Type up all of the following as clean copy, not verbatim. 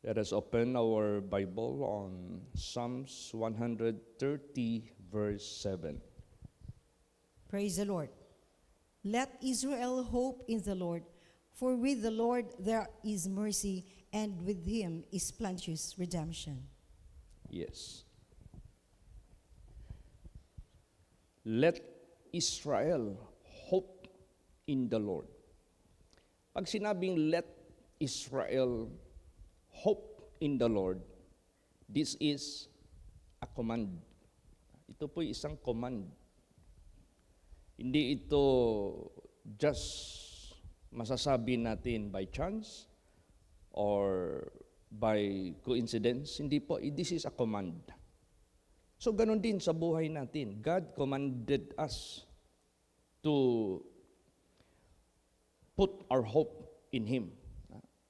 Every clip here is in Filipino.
Let us open our Bible on Psalms 130, verse 7. Praise the Lord. Let Israel hope in the Lord, for with the Lord there is mercy, and with him is plenteous redemption. Yes. Let Israel hope in the Lord. Pag sinabing let Israel hope in the Lord, this is a command. Ito po isang command. Hindi ito just masasabi natin by chance or by coincidence. Hindi po, this is a command. So ganun din sa buhay natin. God commanded us to put our hope in Him.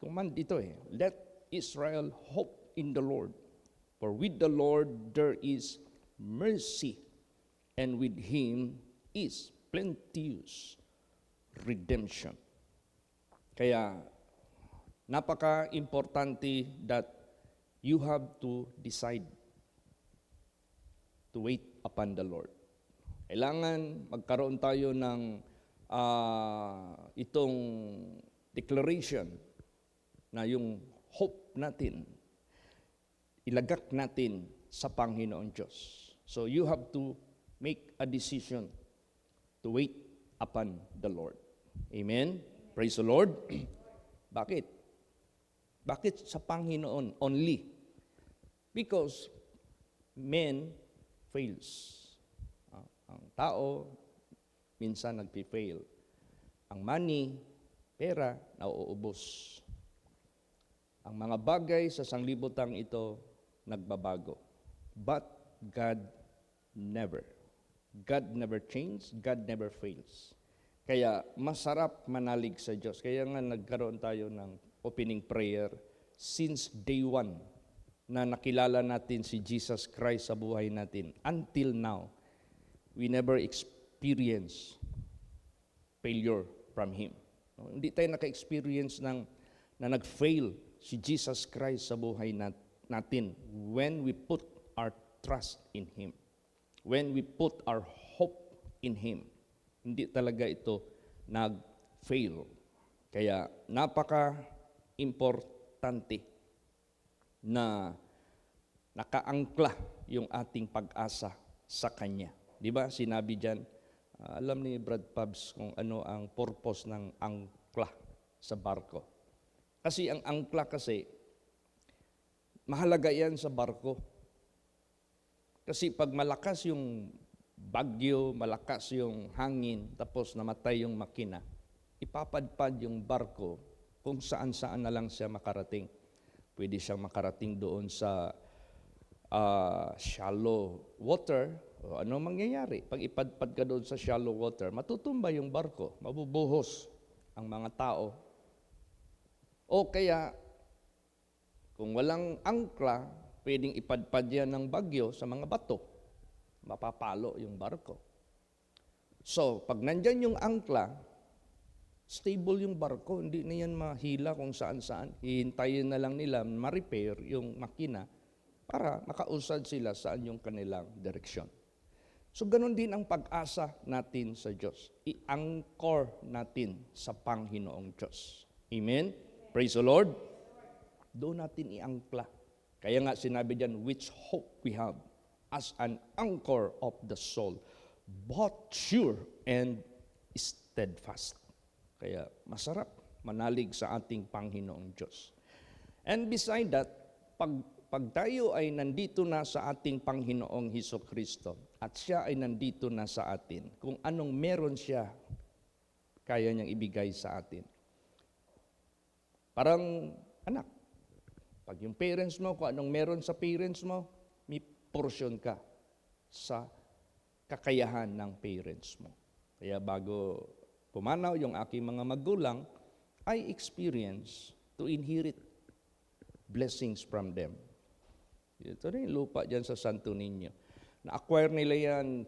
Command ito let Israel hope in the Lord. For with the Lord there is mercy, and with Him is plenteous redemption. Kaya napaka-importante that you have to decide to wait upon the Lord. Kailangan magkaroon tayo ng itong declaration na yung hope natin, ilagak natin sa Panginoon Diyos. So you have to make a decision to wait upon the Lord. Amen? Praise the Lord. Bakit? Bakit sa Panginoon only? Because men fails. Ang tao, minsan nagpi-fail. Ang money, pera, nauubos. Ang mga bagay sa sanglibutang ito, nagbabago. But God never. God never changes, God never fails. Kaya masarap manalig sa Diyos. Kaya nga nagkaroon tayo ng opening prayer since day one na nakilala natin si Jesus Christ sa buhay natin. Until now, we never experience failure from Him. Hindi tayo naka-experience na nag-fail si Jesus Christ sa buhay natin when we put our trust in Him. When we put our hope in Him. Hindi talaga ito nag-fail. Kaya napaka-importante na nakaangkla yung ating pag-asa sa Kanya. Di ba? Sinabi dyan, alam ni Brad Pabs kung ano ang purpose ng angkla sa barko. Kasi ang angkla kasi, mahalaga yan sa barko. Kasi pag malakas yung bagyo, malakas yung hangin, tapos namatay yung makina, ipapadpad yung barko kung saan-saan na lang siya makarating. Pwede siyang makarating doon sa shallow water. O ano mangyayari? Pag ipadpad ka doon sa shallow water, matutumba yung barko, mabubuhos ang mga tao. O kaya, kung walang angkla, pwedeng ipadpad yan ng bagyo sa mga bato. Mapapalo yung barko. So, pag nandyan yung angkla, stable yung barko, hindi na yan mahila kung saan-saan. Hihintayin na lang nila ma-repair yung makina para makausad sila saan yung kanilang direksyon. So, ganun din ang pag-asa natin sa Diyos. I-anchor natin sa Panginoong Diyos. Amen? Praise the Lord. Doon natin i-angkla. Kaya nga sinabi diyan, which hope we have as an anchor of the soul, both sure and steadfast. Kaya masarap manalig sa ating Panginoong Diyos. And beside that, pag tayo ay nandito na sa ating Panginoong Hesukristo at siya ay nandito na sa atin, kung anong meron siya, kaya niyang ibigay sa atin. Parang anak, pag yung parents mo, kung anong meron sa parents mo, may portion ka sa kakayahan ng parents mo. Kaya bago pumanaw yung aking mga magulang, I experience to inherit blessings from them. Ito rin lupa dyan sa Santo Niño. Na-acquire nila yan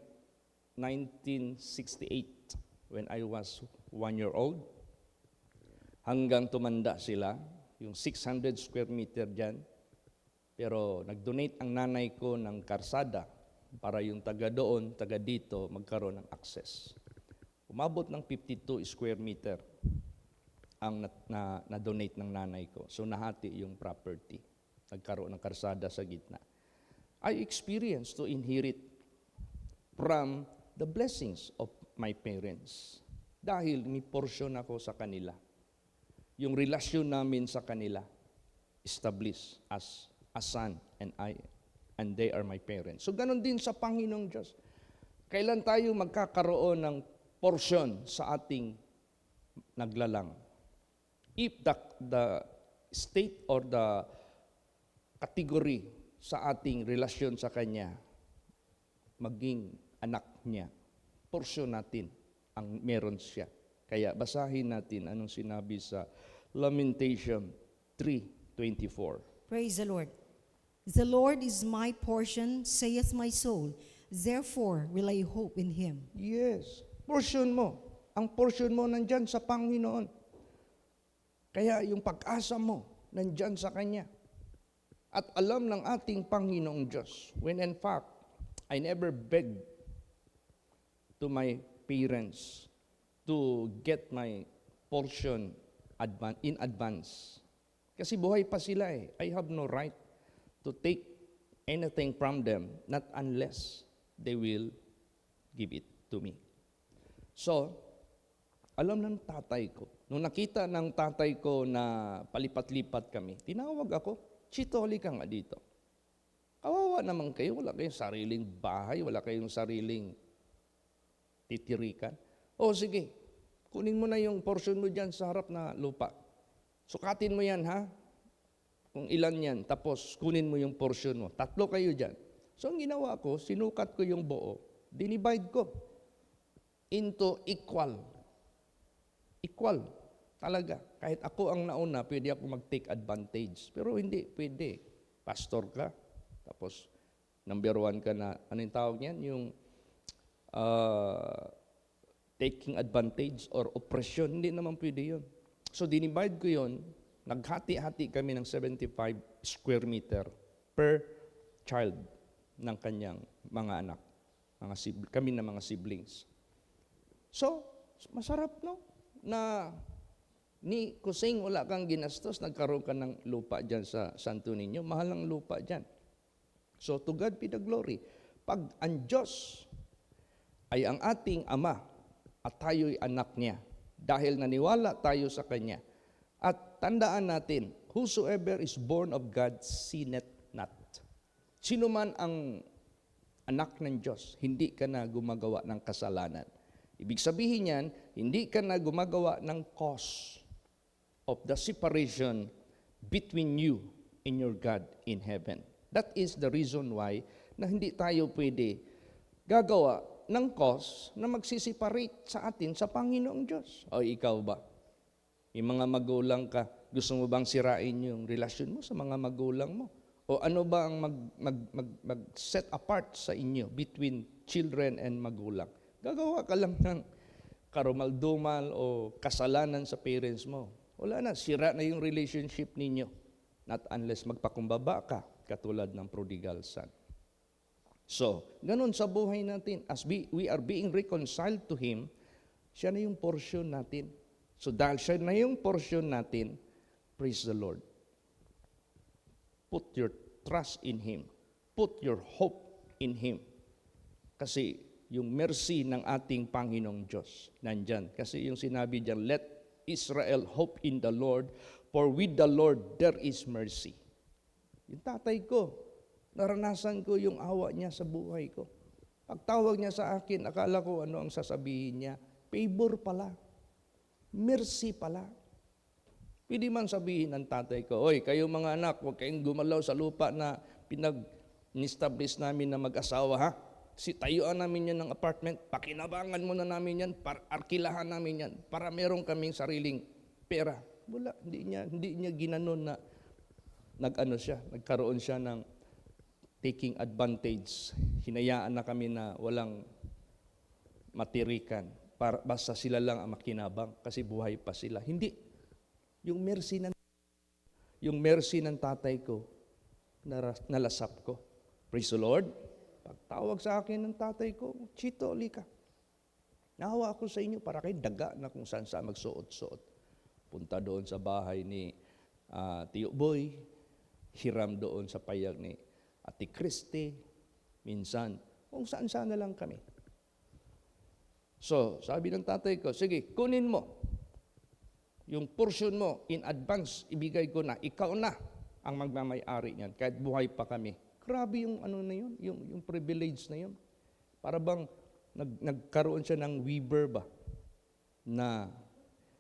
1968 when I was 1 year old. Hanggang tumanda sila, yung 600 square meter dyan. Pero nag-donate ang nanay ko ng karsada para yung taga doon, taga dito, magkaroon ng access. Umabot ng 52 square meter ang na-donate ng nanay ko. So nahati yung property. Nagkaroon ng karsada sa gitna. I experienced to inherit from the blessings of my parents. Dahil may portion ako sa kanila. Yung relasyon namin sa kanila, established as a son and they are my parents. So ganun din sa Panginoong Diyos. Kailan tayo magkakaroon ng portion sa ating naglalang? If the state or the category sa ating relasyon sa Kanya, maging anak niya, portion natin ang meron siya. Kaya basahin natin anong sinabi sa Lamentation 3:24. Praise the Lord. The Lord is my portion, saith my soul. Therefore will I hope in Him. Yes, portion mo. Ang portion mo nandyan sa Panginoon. Kaya yung pag-asa mo nandyan sa Kanya. At alam ng ating Panginoong Diyos, when in fact, I never begged to my parents to get my portion in advance. Kasi buhay pa sila eh. I have no right to take anything from them, not unless they will give it to me. So, alam ng tatay ko. Nung nakita ng tatay ko na palipat-lipat kami, tinawag ako, Chito, halika nga dito. Kawawa naman kayo, wala kayong sariling bahay, wala kayong sariling titirikan. O sige, kunin mo na yung portion mo dyan sa harap na lupa. Sukatin mo yan ha, kung ilan yan, tapos kunin mo yung portion mo. 3 kayo dyan. So ang ginawa ko, sinukat ko yung buo, dinivide ko into equal. Equal talaga. Kahit ako ang nauna, pwede ako mag-take advantage. Pero hindi, pwede. Pastor ka, tapos number 1 ka na, ano yung tawag niyan? Yung taking advantage or oppression, hindi naman pwede yun. So dinivide ko yun, naghati-hati kami ng 75 square meter per child ng kanyang mga anak, kami na mga siblings. So, masarap no? Na ni Kusing wala kang ginastos, nagkaroon ka ng lupa dyan sa Santo Niño, mahal ang lupa dyan. So to God be the glory. Pag ang Diyos ay ang ating Ama at tayo'y anak niya, dahil naniwala tayo sa Kanya, at tandaan natin, whosoever is born of God sinneth not. Sino man ang anak ng Diyos, hindi ka na gumagawa ng kasalanan. Ibig sabihin yan, hindi ka na gumagawa ng cause of the separation between you and your God in heaven. That is the reason why na hindi tayo pwede gagawa ng cause na magsisiparate sa atin sa Panginoong Diyos. O ikaw ba? May mga magulang ka, gusto mo bang sirain yung relasyon mo sa mga magulang mo? O ano ba ang mag-set apart sa inyo between children and magulang? Gagawa ka lang ng karumaldumal o kasalanan sa parents mo. Wala na, sira na yung relationship ninyo. Not unless magpakumbaba ka, katulad ng prodigal son. So, ganun sa buhay natin. As we are being reconciled to Him, siya na yung portion natin. So, dahil siya na yung portion natin, praise the Lord. Put your trust in Him. Put your hope in Him. Kasi yung mercy ng ating Panginoong Diyos, nandyan. Kasi yung sinabi dyan, let Israel hope in the Lord, for with the Lord there is mercy. Yung tatay ko, naranasan ko yung awa niya sa buhay ko. Pagtawag niya sa akin, akala ko ano ang sasabihin niya. Favor pala. Mercy pala. Pwede man sabihin ng tatay ko, oy, kayong mga anak, huwag kayong gumalaw sa lupa na pinag-establish namin na mag-asawa, ha? Si tayuan namin yan ng apartment, pakinabangan muna namin yan, arkilahan namin yan, para meron kaming sariling pera. Wala, hindi niya ginanon na nagkaroon siya ng taking advantage. Hinayaan na kami na walang matirikan, basta sila lang ang makinabang kasi buhay pa sila. Hindi. Yung mercy na yung mercy ng tatay ko, nalasap ko. Praise the Lord. Pagtawag sa akin ng tatay ko, Chito, lika. Nahawa ako sa inyo para kayo daga na kung saan saan magsuot-suot. Punta doon sa bahay ni Tiyo Boy, hiram doon sa payag ni Ate Christy, minsan, kung saan-saan na lang kami. So, sabi ng tatay ko, sige, kunin mo. Yung portion mo, in advance, ibigay ko na. Ikaw na ang magmamay-ari niyan, kahit buhay pa kami. Grabe yung ano na yun, yung privilege na yun. Para bang nagkaroon siya ng weaver ba? Na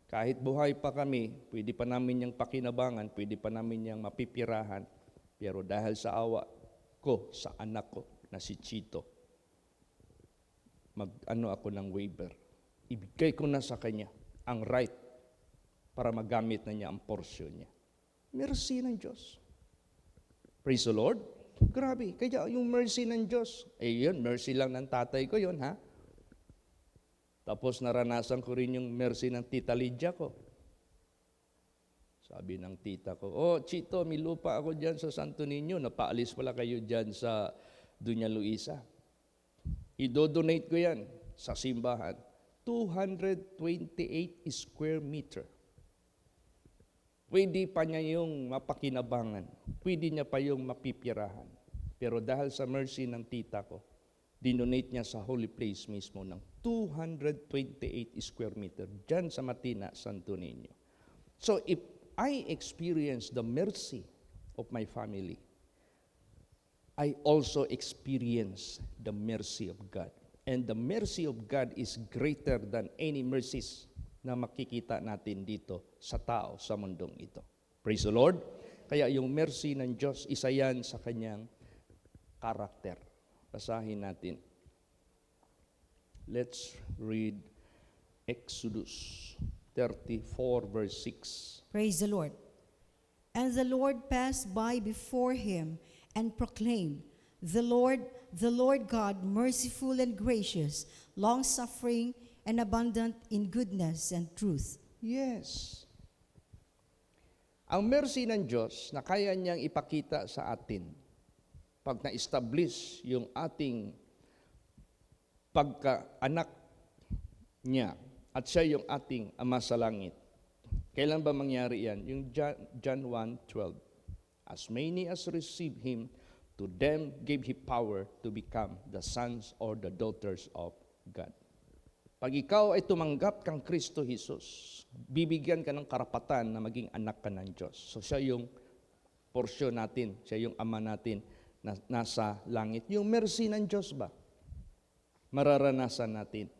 kahit buhay pa kami, pwede pa namin niyang pakinabangan, pwede pa namin niyang mapipirahan. Pero dahil sa awa ko, sa anak ko, na si Chito, mag-ano ako ng waiver. Ibigay ko na sa kanya ang right para magamit na niya ang porsyon niya. Mercy ng Diyos. Praise the Lord. Grabe. Kaya yung mercy ng Diyos, yun, mercy lang ng tatay ko yun, ha? Tapos naranasan ko rin yung mercy ng tita Lydia ko. Sabi ng tita ko, Chito, may lupa ako dyan sa Santo Niño. Napaalis pala kayo dyan sa Dunya Luisa. Idodonate ko yan sa simbahan. 228 square meter. Pwede pa niya yung mapakinabangan. Pwede niya pa yung mapipirahan. Pero dahil sa mercy ng tita ko, dinonate niya sa holy place mismo ng 228 square meter dyan sa Matina, Santo Niño. So if I experience the mercy of my family, I also experience the mercy of God. And the mercy of God is greater than any mercies na makikita natin dito sa tao, sa mundong ito. Praise the Lord. Kaya yung mercy ng Diyos, isa yan sa kanyang karakter. Basahin natin. Let's read Exodus 34 verse 6. Praise the Lord. And the Lord passed by before him and proclaimed, the Lord God, merciful and gracious, long-suffering and abundant in goodness and truth. Yes. Ang mercy ng Diyos na kaya niyang ipakita sa atin pag na-establish yung ating pagka-anak niya at siya yung ating Ama sa Langit. Kailan ba mangyari yan? Yung John 1:12. As many as receive Him, to them gave He power to become the sons or the daughters of God. Pag ikaw ay tumanggap kang Kristo Jesus, bibigyan ka ng karapatan na maging anak ka ng Diyos. So siya yung porsyon natin, siya yung Ama natin na nasa langit. Yung mercy ng Diyos ba? Mararanasan natin.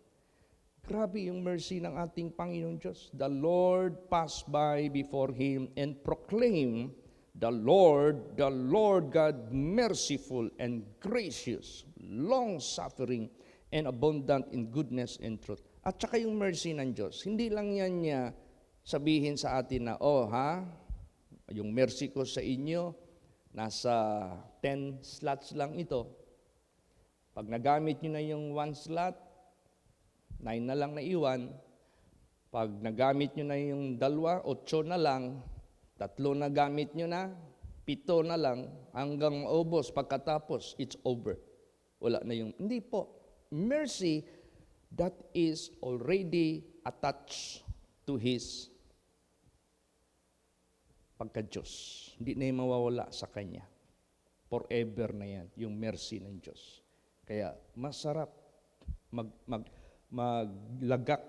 Grabe yung mercy ng ating Panginoon Diyos. The Lord passed by before him and proclaimed, the Lord God, merciful and gracious, long-suffering, and abundant in goodness and truth. At saka yung mercy ng Diyos, hindi lang yan niya sabihin sa atin na, yung mercy ko sa inyo, nasa 10 slots lang ito. Pag nagamit nyo na yung 1 slot, 9 na lang naiwan. Pag nagamit nyo na yung 2, 8 na lang. 3 na gamit nyo na, 7 na lang, hanggang maubos. Pagkatapos, it's over. Wala na yung, hindi po. Mercy that is already attached to His pagka-Diyos. Hindi na yung mawawala sa Kanya. Forever na yan, yung mercy ng Diyos. Kaya masarap maglagak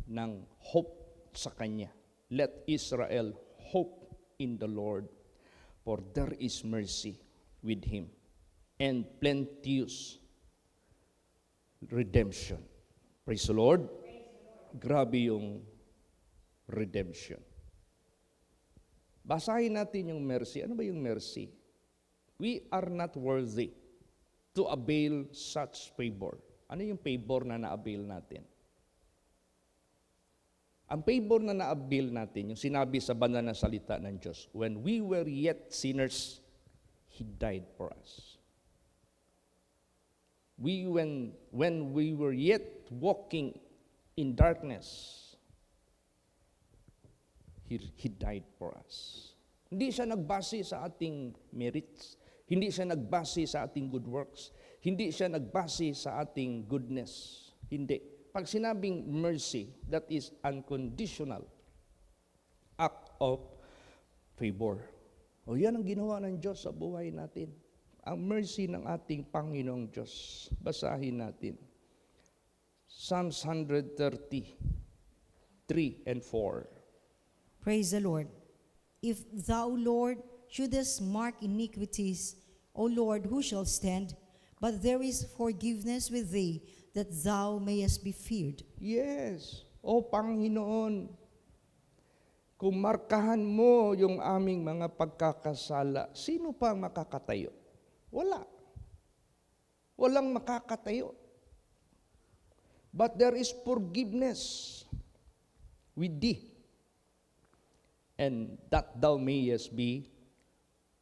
ng hope sa Kanya. Let Israel hope in the Lord, for there is mercy with Him and plenteous redemption. Praise the Lord. Grabe yung redemption. Basahin natin yung mercy. Ano ba yung mercy? We are not worthy to avail such favor. Ano yung favor na na-avail natin? Ang favor na na-avail natin, yung sinabi sa banal na salita ng Diyos, when we were yet sinners, He died for us. When we were yet walking in darkness, He died for us. Hindi siya nagbase sa ating merits. Hindi siya nagbase sa ating good works. Hindi siya nagbase sa ating goodness. Hindi. Pag sinabing mercy, that is unconditional act of favor. O yan ang ginawa ng Diyos sa buhay natin. Ang mercy ng ating Panginoong Diyos. Basahin natin. Psalms 130, 3 and 4. Praise the Lord. If thou, Lord, shouldest mark iniquities, O Lord, who shall stand? But there is forgiveness with thee, that thou mayest be feared. Yes. O Panginoon, kung markahan mo yung aming mga pagkakasala, sino pa ang makakatayo? Wala. Walang makakatayo. But there is forgiveness with thee, and that thou mayest be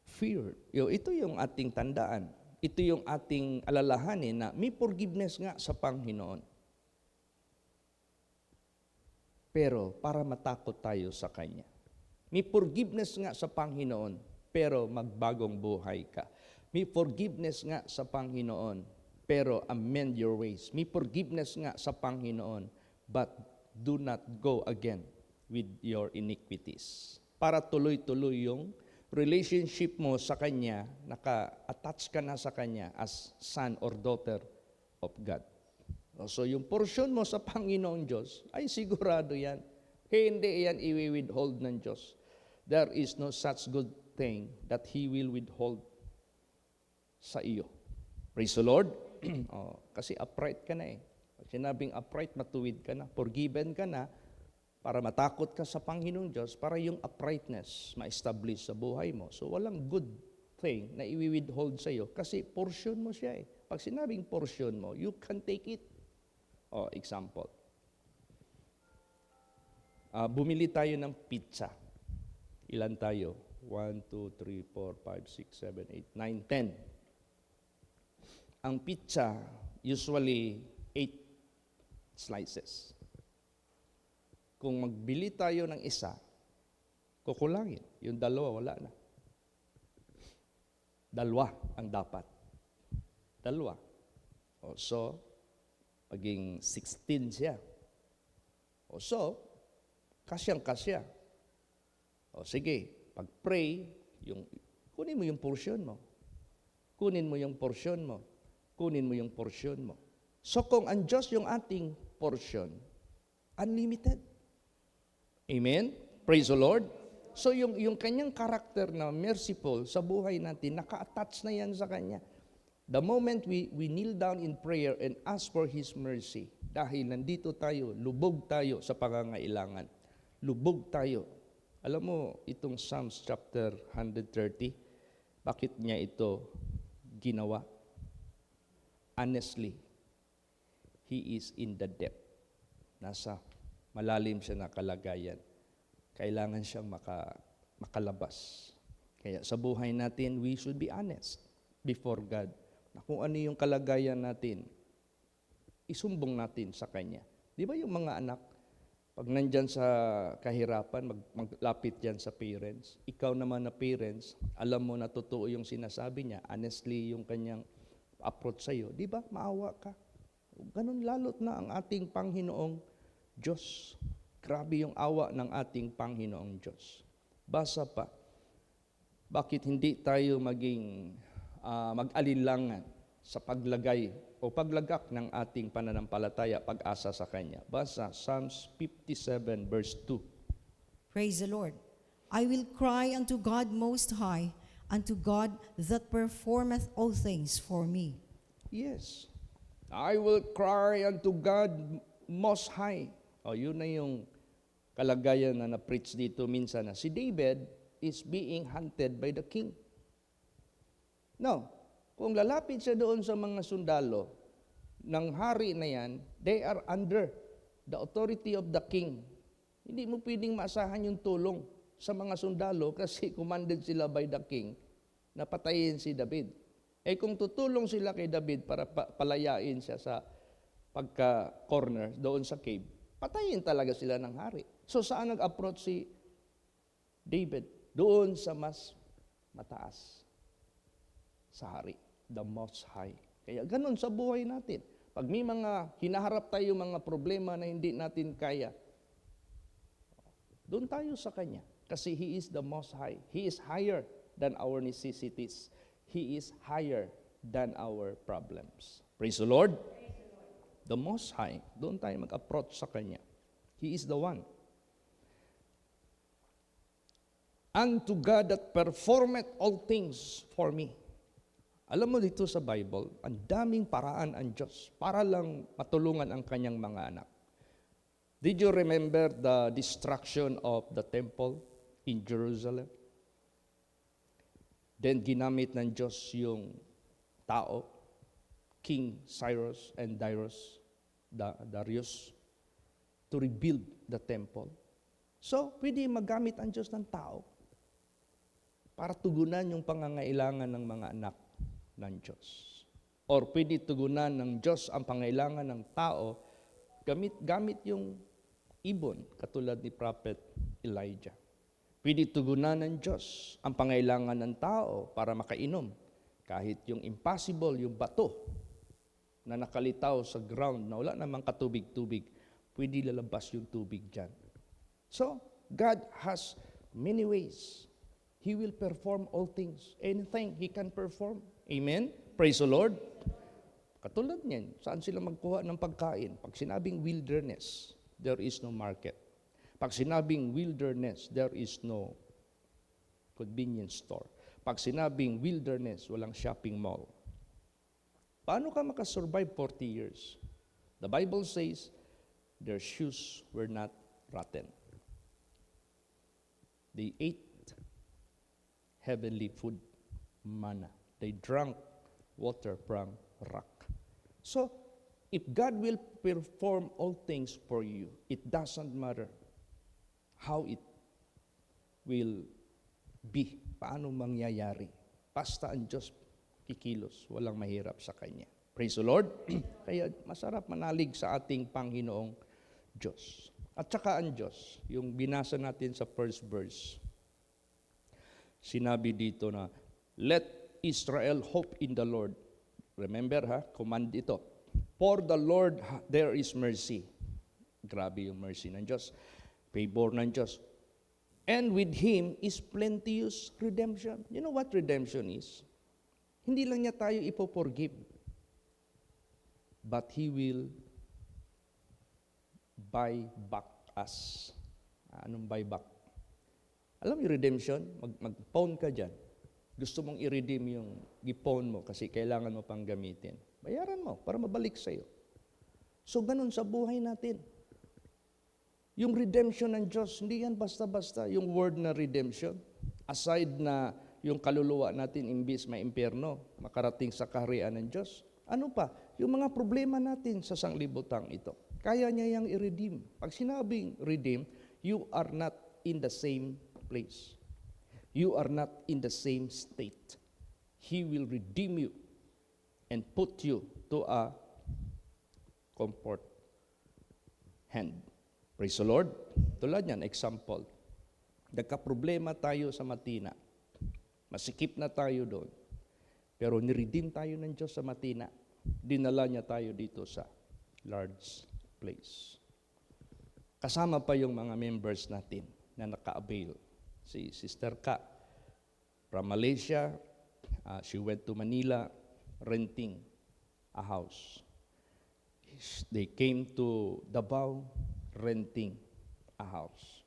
feared. Ito yung ating tandaan. Ito yung ating alalahanin na may forgiveness nga sa Panginoon. Pero para matakot tayo sa Kanya. May forgiveness nga sa Panginoon, pero magbagong buhay ka. May forgiveness nga sa Panginoon, pero amend your ways. May forgiveness nga sa Panginoon, but do not go again with your iniquities. Para tuloy-tuloy yung relationship mo sa Kanya, naka-attach ka na sa Kanya as son or daughter of God. So yung portion mo sa Panginoong Diyos, ay sigurado yan. Hindi yan i-withhold ng Diyos. There is no such good thing that He will withhold sa iyo. Praise the Lord. Kasi upright ka na eh. Pag sinabing upright, matuwid ka na, forgiven ka na, para matakot ka sa Panginoong Diyos, para yung uprightness ma-establish sa buhay mo. So walang good thing na i-withhold sa iyo kasi portion mo siya eh. Pag sinabing portion mo, you can take it. Example. Bumili tayo ng pizza. Ilan tayo? 1, 2, 3, 4, 5, 6, 7, 8, 9, 10. Ang pizza, usually 8 slices. Kung magbili tayo ng isa, kukulangin. Yung dalawa, wala na. Dalawa ang dapat. Dalawa. So, maging 16 siya. So, kasyang-kasya. Sige, pag-pray, kunin mo yung portion mo. Kunin mo yung portion mo. Kunin mo yung portion mo. So, kung ang Diyos yung ating portion, unlimited. Amen? Praise the Lord. So, yung kanyang karakter na merciful sa buhay natin, naka-attach na yan sa Kanya. The moment we kneel down in prayer and ask for His mercy, dahil nandito tayo, lubog tayo sa pangangailangan. Lubog tayo. Alam mo, itong Psalms chapter 130, bakit niya ito ginawa? Honestly, he is in the depth. Nasa malalim siya na kalagayan. Kailangan siyang makalabas. Kaya sa buhay natin, we should be honest before God. Na kung ano yung kalagayan natin, isumbong natin sa Kanya. Di ba yung mga anak, pag nandyan sa kahirapan, maglapit yan sa parents. Ikaw naman na parents, alam mo na totoo yung sinasabi niya, honestly yung kanyang approach sa'yo. Di ba? Maawa ka. Ganun lalot na ang ating Panginoong Diyos. Grabe yung awa ng ating Panginoong Diyos. Basa pa. Bakit hindi tayo maging mag-alinlangan sa paglagay o paglagak ng ating pananampalataya, pag-asa sa Kanya? Basa, Psalms 57 verse 2. Praise the Lord. I will cry unto God Most High, unto God that performeth all things for me. Yes. I will cry unto God Most High. Yun na yung kalagayan na na-preach dito minsan na si David is being hunted by the king. Now, kung lalapit siya doon sa mga sundalo ng hari na yan, they are under the authority of the king. Hindi mo pwedeng maasahan yung tulong sa mga sundalo kasi commanded sila by the king na patayin si David. Kung tutulong sila kay David para palayain siya sa pagka-corner doon sa cave, patayin talaga sila ng hari. So saan nag-approach si David? doon sa mas mataas sa hari, the Most High. Kaya ganun sa buhay natin. Pag may mga hinaharap tayo mga problema na hindi natin kaya, doon tayo sa Kanya. Kasi He is the Most High. He is higher than our necessities. He is higher than our problems. Praise the Lord. The Most High. Doon tayo mag-approach sa Kanya. He is the one. Unto God that performeth all things for me. Alam mo dito sa Bible, ang daming paraan ang Diyos para lang matulungan ang Kanyang mga anak. Did you remember the destruction of the temple in Jerusalem? Then ginamit ng Diyos yung tao, King Cyrus and Darius, to rebuild the temple. So, pwede magamit ang Diyos ng tao para tugunan yung pangangailangan ng mga anak ng Diyos. Or pwede tugunan ng Diyos ang pangailangan ng tao gamit yung ibon, katulad ni Prophet Elijah. Pwede tugunan ng Diyos ang pangailangan ng tao para makainom. Kahit yung impossible, yung bato na nakalitaw sa ground na wala namang katubig-tubig, pwede lalabas yung tubig dyan. So, God has many ways. He will perform all things. Anything He can perform. Amen? Praise the Lord. Katulad niyan, saan sila magkuha ng pagkain? Pag sinabing wilderness, there is no market. Pag sinabing wilderness, there is no convenience store. Pag sinabing wilderness, walang shopping mall. Paano ka makasurvive 40 years? The Bible says, their shoes were not rotten. They ate heavenly food, manna. They drank water from rock. So, if God will perform all things for you, it doesn't matter how it will be, paano mangyayari. Basta ang Diyos kikilos, walang mahirap sa Kanya. Praise the Lord. Kaya masarap manalig sa ating Panginoong Diyos. At saka ang Diyos, yung binasa natin sa first verse, sinabi dito na, let Israel hope in the Lord. Remember command ito. For the Lord there is mercy. Grabe yung mercy ng Diyos. Favor ng Diyos. And with Him is plenteous redemption. You know what redemption is? Hindi lang niya tayo ipoforgive. But He will buy back us. Anong buy back? Alam mo yung redemption? Mag-pawn ka dyan. Gusto mong i-redeem yung gipon mo kasi kailangan mo pang gamitin. Bayaran mo para mabalik sa'yo. So, ganun sa buhay natin. Yung redemption ng Diyos, hindi yan basta-basta. Yung word na redemption, aside na yung kaluluwa natin imbis may impyerno, makarating sa kaharian ng Diyos. Ano pa? Yung mga problema natin sa sanglibutang ito. Kaya niya yang i-redeem. Pag sinabing redeem, you are not in the same place. You are not in the same state. He will redeem you and put you to a comfort hand. Praise the Lord. Tulad yan, example. Nagka-problema tayo sa Matina. Masikip na tayo doon. Pero niredeem tayo ng Diyos sa Matina. Dinala niya tayo dito sa large place. Kasama pa yung mga members natin na naka-avail. Si Sister Ka from Malaysia, she went to Manila renting a house. They came to Davao renting a house.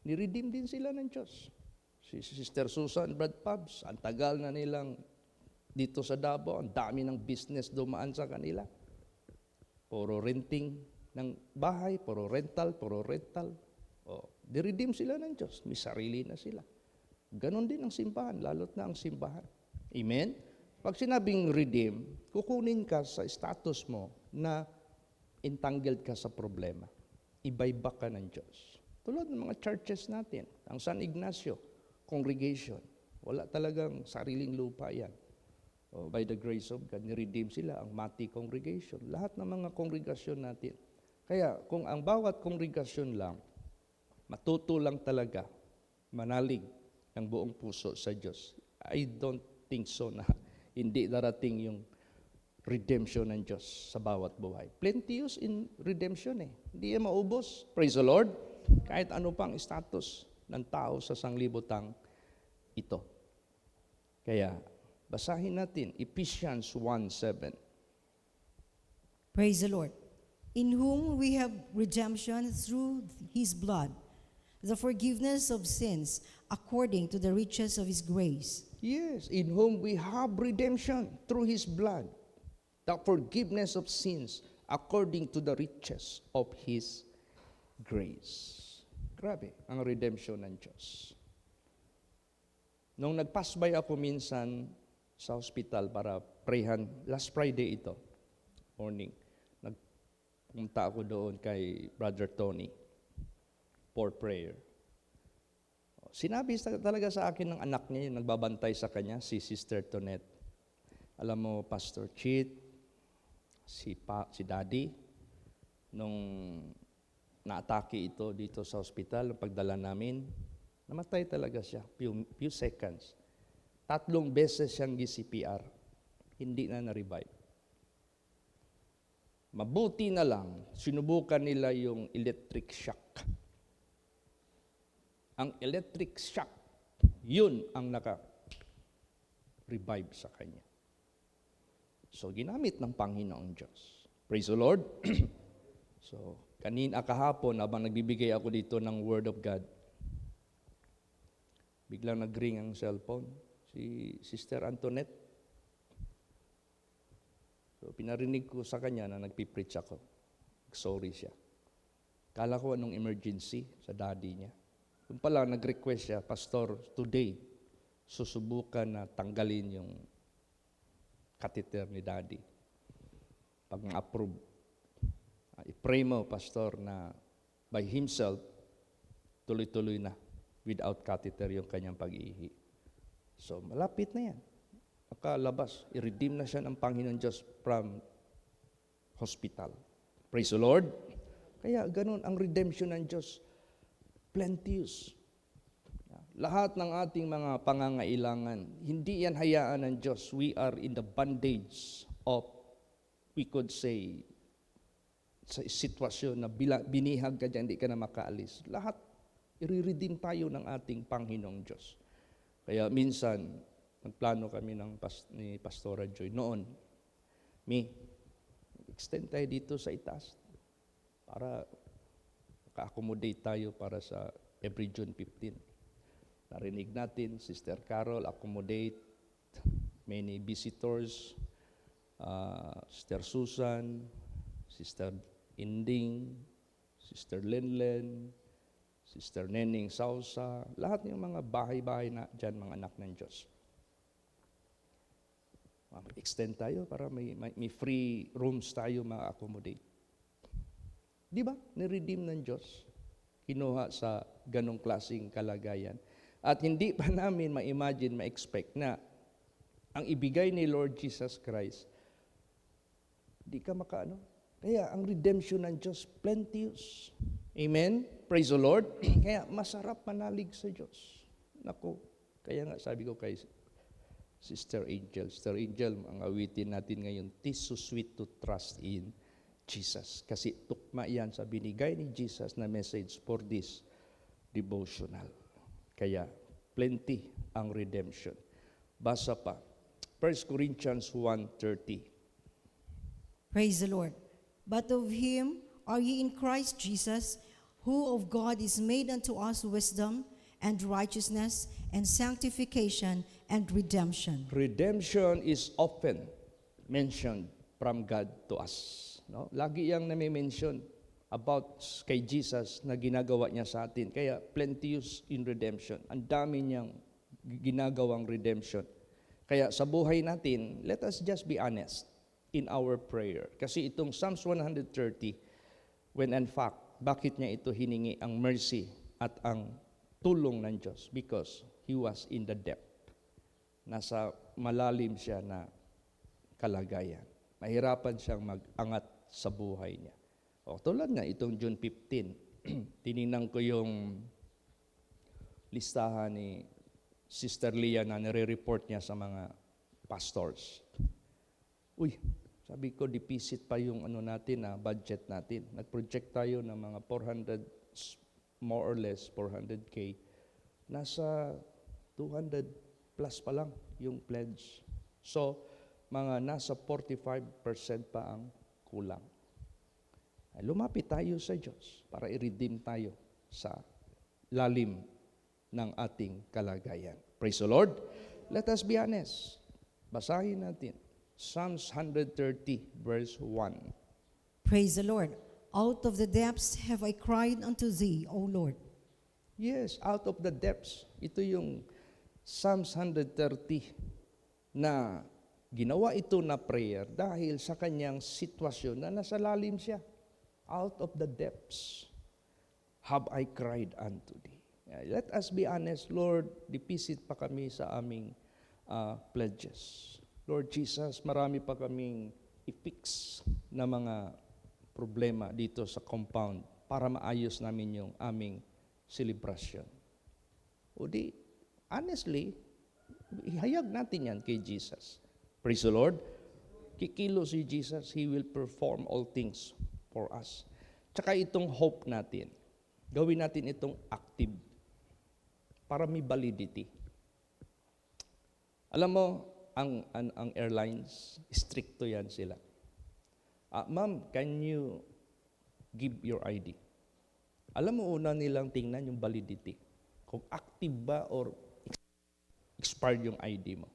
Niredeem din sila ng Diyos. Si Sister Susan Brad Pubs, ang tagal na nilang dito sa Davao, ang dami ng business dumaan sa kanila. Puro renting ng bahay, puro rental. Niredeem sila ng Diyos. May sarili na sila. Ganon din ang simbahan, lalo't na ang simbahan. Amen? Pag sinabing redeem, kukunin ka sa status mo na entangled ka sa problema. Ibayback ka ng Diyos. Tulad ng mga churches natin, ang San Ignacio congregation, wala talagang sariling lupa yan. By the grace of God, niredeem sila, ang Mati congregation, lahat ng mga kongregasyon natin. Kaya kung ang bawat kongregasyon lang, matuto lang talaga, manalig ng buong puso sa Diyos, I don't think so na hindi darating yung redemption ng Diyos sa bawat buhay. Plenteous in redemption eh. Hindi yan maubos. Praise the Lord. Kahit ano pang status ng tao sa sanglibutang ito. Kaya, basahin natin Ephesians 1:7. Praise the Lord. In whom we have redemption through his blood, the forgiveness of sins according to the riches of his grace. Yes, in whom we have redemption through His blood, the forgiveness of sins according to the riches of His grace. Grabe, ang redemption ng Diyos. Nung nag-pass by ako minsan sa hospital para prayhan, last Friday ito, morning, nagpunta ako doon kay Brother Tony for prayer. Sinabi talaga sa akin ng anak niya, yung nagbabantay sa kanya, si Sister Tonet. Alam mo, Pastor Chit, si Daddy, nung naatake ito dito sa hospital, pagdala namin, namatay talaga siya, few seconds. 3 beses siyang gi-CPR, hindi na na-revive. Mabuti na lang, sinubukan nila yung electric shock. Ang electric shock, yun ang naka-revive sa kanya. So, ginamit ng Panginoong Diyos. Praise the Lord. So, kahapon, habang nagbibigay ako dito ng Word of God, biglang nag-ring ang cellphone, si Sister Antoinette. So, pinarinig ko sa kanya na nagpipreach ako. Sorry siya. Kala ko anong emergency sa daddy niya. Kung pala, nag-request siya, Pastor, today, susubukan na tanggalin yung catheter ni Daddy. Pag ma-approve, i-pray mo, Pastor, na by himself, tuloy-tuloy na, without catheter yung kanyang pag-ihi. So, malapit na yan. Makalabas, i-redeem na siya ng Panginoon Diyos from hospital. Praise the Lord. Kaya ganun ang redemption ng Diyos. Plenteous. Lahat ng ating mga pangangailangan, hindi yan hayaan ng Diyos. We are in the bondage of, we could say, sa sitwasyon na binihag ka dyan, hindi ka na makaalis. Lahat, i-redeem tayo ng ating Panginoong Diyos. Kaya minsan, nagplano kami ni Pastora Joy noon, extend tayo dito sa itaas para ka-accommodate tayo para sa every June 15. Narinig natin, Sister Carol, accommodate many visitors, Sister Susan, Sister Inding, Sister Lenlen, Sister Neneng Sausa, lahat ng mga bahay-bahay na dyan, mga anak ng Diyos. Extend tayo para may free rooms tayo ma-accommodate. Di ba? Ni-redeem ng Diyos. Kinuha sa ganong klaseng kalagayan. At hindi pa namin ma-imagine, ma-expect na ang ibigay ni Lord Jesus Christ, di ka makaano. Kaya ang redemption ng Diyos, plenteous. Amen? Praise the Lord. Kaya masarap manalig sa Diyos. Naku, kaya nga sabi ko kay Sister Angel, ang awitin natin ngayon, "'Tis so sweet to trust in Jesus." Kasi tukma yan sa binigay ni Jesus na message for this devotional. Kaya, plenty ang redemption. Basa pa. 1 Corinthians 1:30. Praise the Lord. But of him are ye in Christ Jesus, who of God is made unto us wisdom and righteousness and sanctification and redemption. Redemption is often mentioned from God to us. No? Lagi yang nami-mention about kay Jesus na ginagawa niya sa atin. Kaya plenteous in redemption. Ang dami niyang ginagawang redemption. Kaya sa buhay natin, let us just be honest in our prayer. Kasi itong Psalms 130, when in fact, bakit niya ito hiningi ang mercy at ang tulong ng Diyos? Because he was in the depth. Nasa malalim siya na kalagayan. Mahirapan siyang mag-angat sa buhay niya. O, tulad nga itong June 15, tinignan ko yung listahan ni Sister Leah na nire-report niya sa mga pastors. Uy, sabi ko, deficit pa yung natin budget natin. Nag-project tayo ng mga 400, more or less 400K. Nasa 200 plus pa lang yung pledge. So, mga nasa 45% pa ang kulang. Ay, lumapit tayo sa Diyos para i-redeem tayo sa lalim ng ating kalagayan. Praise the Lord. Let us be honest. Basahin natin. Psalms 130 verse 1. Praise the Lord. Out of the depths have I cried unto thee, O Lord. Yes, out of the depths. Ito yung Psalms 130 na ginawa ito na prayer dahil sa kanyang sitwasyon na nasa lalim siya. Out of the depths have I cried unto thee. Let us be honest, Lord, deficit pa kami sa aming pledges. Lord Jesus, marami pa kaming i-fix na mga problema dito sa compound para maayos namin yung aming celebration. O di, honestly, ihayag natin yan kay Jesus. Praise the Lord. Kikilo si Jesus, He will perform all things for us. Tsaka itong hope natin, gawin natin itong active para may validity. Alam mo, ang airlines, stricto yan sila. Ma'am, can you give your ID? Alam mo, una nilang tingnan yung validity. Kung active ba or expired yung ID mo.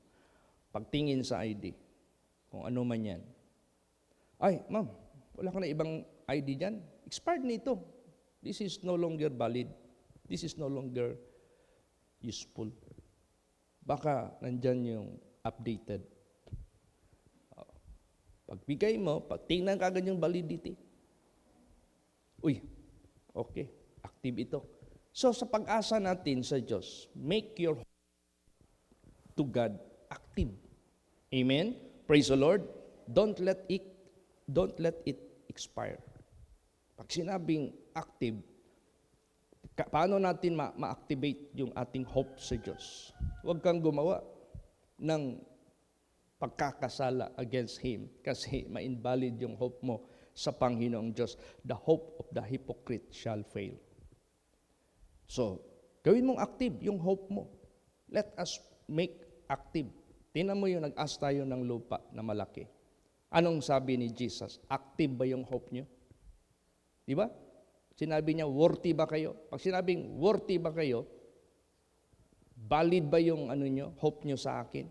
Pagtingin sa ID, kung ano man yan. Ay, ma'am, wala ka na ibang ID dyan? Expired na ito. This is no longer valid. This is no longer useful. Baka nandyan yung updated. Pagbigay mo, pagtingnan ka agad yung validity. Uy, okay, active ito. So sa pag-asa natin sa Diyos, make your hope to God active. Amen? Praise the Lord. Don't let it expire. Pag sinabing active, paano natin ma-activate yung ating hope sa Diyos? Huwag kang gumawa ng pagkakasala against Him kasi ma-invalid yung hope mo sa Panginoong Diyos. The hope of the hypocrite shall fail. So, gawin mong active yung hope mo. Let us make active. Tingnan mo yung nag-ask tayo ng lupa na malaki. Anong sabi ni Jesus? Active ba yung hope nyo? Di ba? Sinabi niya, worthy ba kayo? Pag sinabing worthy ba kayo, valid ba yung hope nyo sa akin?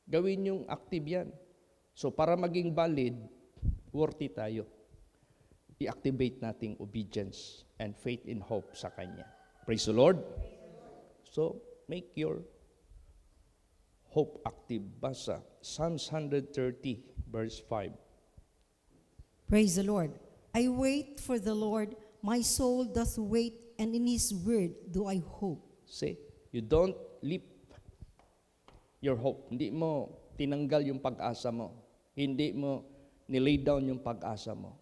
Gawin yung active yan. So para maging valid, worthy tayo. I-activate nating obedience and faith in hope sa Kanya. Praise the Lord. So make your hope active. Basa Psalms 130 verse 5. Praise the Lord. I wait for the Lord, my soul doth wait, and in His word do I hope. See, you don't leap your hope. Hindi mo tinanggal yung pag-asa mo. Hindi mo nilay down yung pag-asa mo.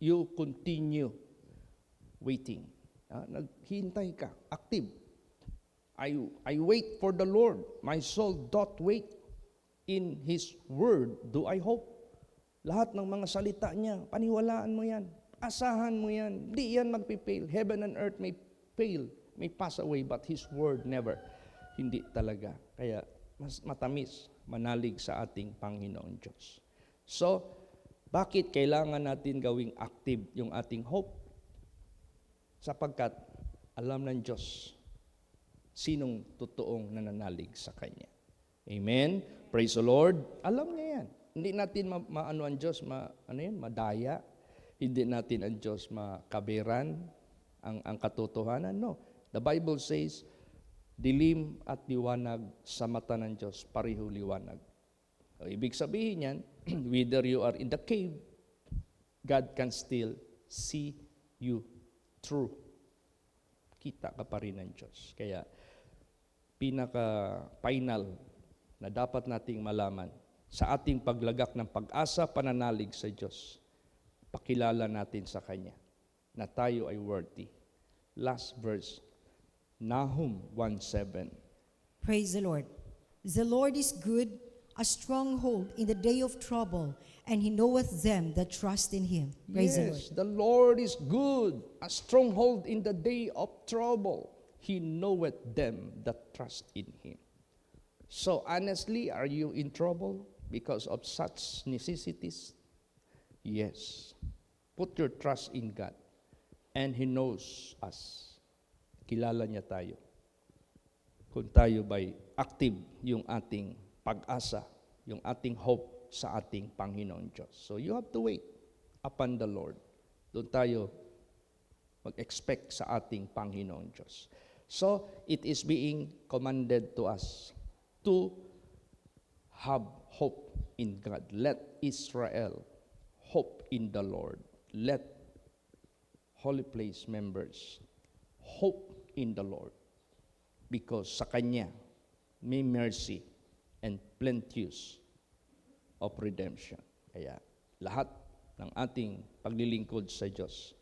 You continue waiting. Naghihintay ka. Active. I wait for the Lord. My soul doth wait. In His word do I hope. Lahat ng mga salita niya, paniwalaan mo yan. Asahan mo yan. Di yan magpipail. Heaven and earth may fail, may pass away, but His word never. Hindi talaga. Kaya mas matamis, manalig sa ating Panginoon Diyos. So, bakit kailangan natin gawing active yung ating hope? Sapagkat alam ng Diyos sinong totoong nananalig sa Kanya. Amen? Praise the Lord. Alam niya yan. Hindi natin maano ang Diyos, madaya. Hindi natin ang Diyos makaberan ang katotohanan. No. The Bible says, dilim at liwanag sa mata ng Diyos, pareho liwanag. So, ibig sabihin yan, whether you are in the cave, God can still see you through. Kita ka pa rin ng Diyos. Kaya, pinaka-final na dapat nating malaman sa ating paglagak ng pag-asa, pananalig sa Diyos, pakilala natin sa Kanya na tayo ay worthy. Last verse, Nahum 1:7. Praise the Lord. The Lord is good, a stronghold in the day of trouble, and he knoweth them that trust in him. Praise the Lord. Yes, the Lord is good, a stronghold in the day of trouble. He knoweth them that trust in him. So honestly, are you in trouble because of such necessities? Yes. Put your trust in God. And He knows us. Kilala niya tayo. Kung tayo ba'y active yung ating pag-asa, yung ating hope sa ating Panginoon Diyos. So you have to wait upon the Lord. Doon tayo mag-expect sa ating Panginoon Diyos. So it is being commanded to us to have hope in God. Let Israel hope in the Lord. Let Holy Place members hope in the Lord. Because sa Kanya may mercy and plenteous of redemption. Kaya lahat ng ating paglilingkod sa Diyos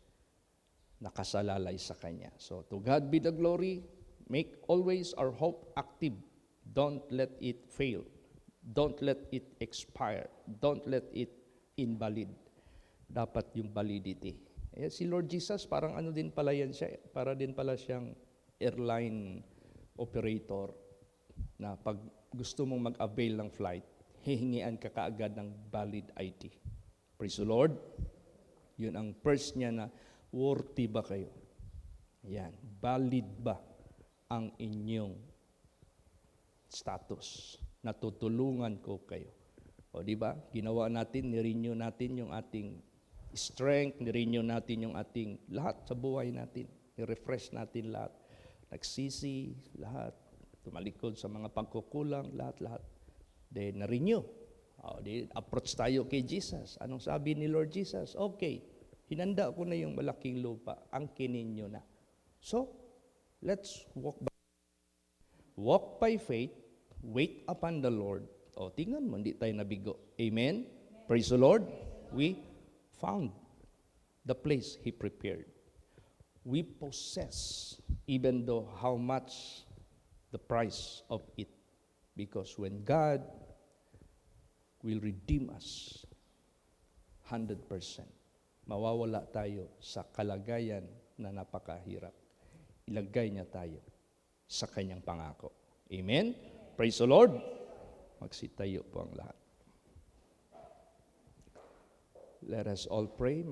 nakasalalay sa Kanya. So to God be the glory. Make always our hope active. Don't let it fail. Don't let it expire. Don't let it invalid. Dapat yung validity. Si Lord Jesus, parang ano din pala yan siya. Para din pala siyang airline operator na pag gusto mong mag-avail ng flight, hihingian ka kaagad ng valid ID. Praise the Lord. Yun ang first niya na, worthy ba kayo? Yan. Valid ba ang inyong status? Natutulungan ko kayo. O di ba? Ginawa natin, nirenew natin yung ating strength, nirenew natin yung ating lahat sa buhay natin. I-refresh natin lahat. Nagsisi, lahat. Tumalikod sa mga pagkukulang, lahat-lahat. Then, na-renew. Di approach tayo kay Jesus. Anong sabi ni Lord Jesus? Okay, hinanda ko na yung malaking lupa. Angkinin nyo na. So, let's walk by faith, wait upon the Lord. Tingnan mo, hindi tayo nabigo. Amen? Praise the Lord. We found the place He prepared. We possess, even though how much the price of it. Because when God will redeem us 100%, mawawala tayo sa kalagayan na napakahirap. Ilagay niya tayo sa kanyang pangako. Amen? Praise the Lord. Magsitayo po ang lahat. Let us all pray.